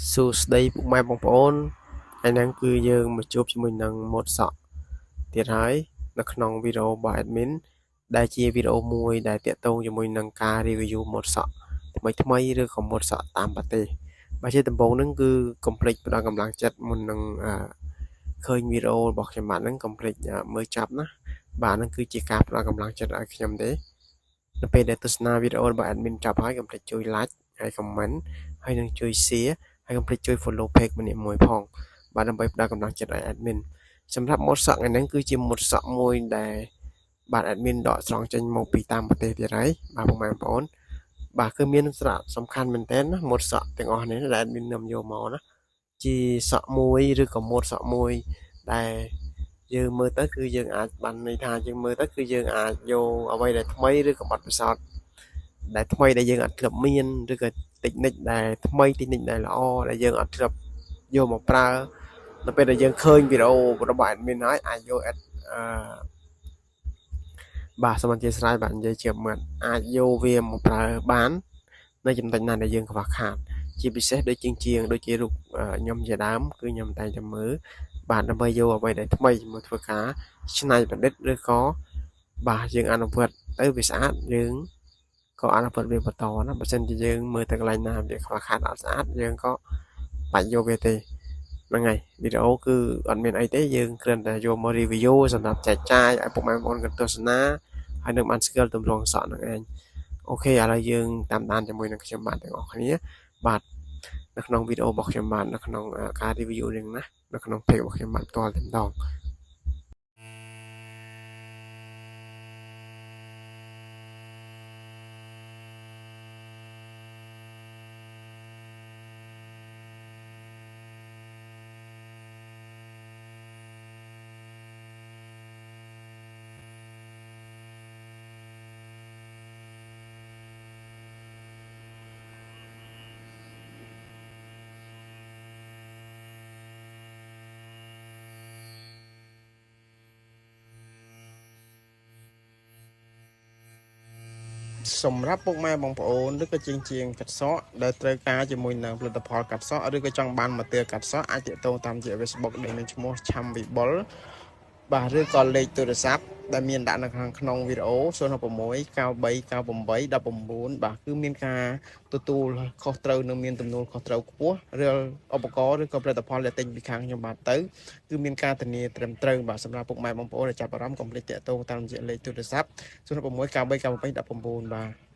សួស្តីពុកម៉ែបងប្អូនថ្ងៃហ្នឹងគឺយើងមកជួបជាមួយនឹងម៉ូតសក់ទៀតហើយនៅក្នុងវីដេអូរបស់ admin ដែលជាវីដេអូមួយដែលទាក់ទងជាមួយនឹងការ review ម៉ូតសក់ថ្មីឬក៏ម៉ូតសក់តាមប្រទេសបើជាដំបូងហ្នឹងគឺកុំភ្លេចផ្ដល់កម្លាំងចិត្តមុននឹងឃើញវីដេអូរបស់ខ្ញុំបាទហ្នឹងកុំភ្លេចមើលចាប់ណាបាទហ្នឹងគឺជាការផ្ដល់កម្លាំងចិត្តឲ្យខ្ញុំទេនៅពេលដែលទស្សនាវីដេអូរបស់ admin ចប់ហើយកុំភ្លេចជួយ like ហើយ comment ហើយនឹងជួយ share ហើយកុំភ្លេចជួយ follow page ម្នាក់មួយផងបាទដើម្បីផ្ដល់កម្លាំងចិត្តឲ្យ admin សម្រាប់ម៉ូតសក់ថ្ងៃហ្នឹងគឺជាម៉ូតសក់មួយដែលបាទ admin ដកស្រង់ចេញមកពីតាមប្រទេសទៀតហើយបាទពុកម៉ែបងប្អូនបាទគឺមានសារៈសំខាន់មែនទែនណាម៉ូតសក់ទាំងអស់នេះដែល admin នាំយកមកណាជាសក់មួយឬក៏ម៉ូតសក់មួយដែលយើងមើលទៅគឺយើងអាចបានន័យថាយើងមើលទៅគឺយើងអាចយកអ្វីដែលថ្មីឬក៏បទពិសោធន៍ដែលថ្មីដែលយើងអត់ធ្លាប់មានឬក៏តិចនិចដែលថ្មីតិចនិចដែលល្អដែលយើងអត់ធ្លាប់យកមកប្រើនៅពេលដែលយើងឃើញវីដេអូរបស់ admin ហើយអាចយកបាទសូមអធិស្ឋានបាទនិយាយជាមិត្តអាចយកវាមកប្រើបាននៅចំណុចណាដែលយើងខ្វះខាតជាពិសេសដូចជាងដូចជារូបខ្ញុំជាដើមគឺខ្ញុំតែងតែមើលបាទដើម្បីយកអ្វីដែលថ្មីមកធ្វើការច្នៃប្រឌិតឬក៏បាទយើងអនុវត្តទៅវាស្អាតយើងក៏អនុវត្តវាបន្តណាបើមិនជាយើងមើលទៅកន្លែងណាវាខ្វះខាតអត់ស្អាតយើងក៏បាច់យកវាទេហ្នឹងហើយវីដេអូគឺអត់មានអីទេយើងគ្រាន់តែយកមក review សម្រាប់ចែកចាយឲ្យពុកម៉ែបងប្អូនក៏ទស្សនាហើយនឹងបានស្គាល់ទម្រង់សក់នឹងឯងអូខេឥឡូវយើងតាមដានជាមួយនឹងខ្ញុំបាទទាំងអស់គ្នាបាទនៅក្នុងវីដេអូរបស់ខ្ញុំបាទនៅក្នុងការ review នេះណានៅក្នុង page របស់ខ្ញុំបាទផ្ទាល់តែម្ដងសម្រាប់ពុកម៉ែបងប្អូនឬក៏ជាងកាត់សក់ដែលត្រូវការជាមួយនឹងផលិតផលកាត់សក់ឬក៏ចង់បានម៉ាទីរីកាត់សក់អាចទាក់ទងតាមជា Facebook ដែលមានឈ្មោះឆាំវិបុលបាទឬក៏លេខទូរស័ព្ទដែលមានដាក់នៅខាងក្នុងវីដេអូ016 9398 19បាទគឺមានការទទួលខុសត្រូវនិងមានទំនួលខុសត្រូវខ្ពស់រាល់ឧបករណ៍ឬក៏ផលិតផលដែលទិញពីខាងខ្ញុំបាទទៅគឺមានការធានាត្រឹមត្រូវបាទសម្រាប់ពុកម៉ែបងប្អូនដែលចាប់អារម្មណ៍កុំភ្លេចទាក់ទងតាមរយៈលេខទូរស័ព្ទ016 9398 19បាទ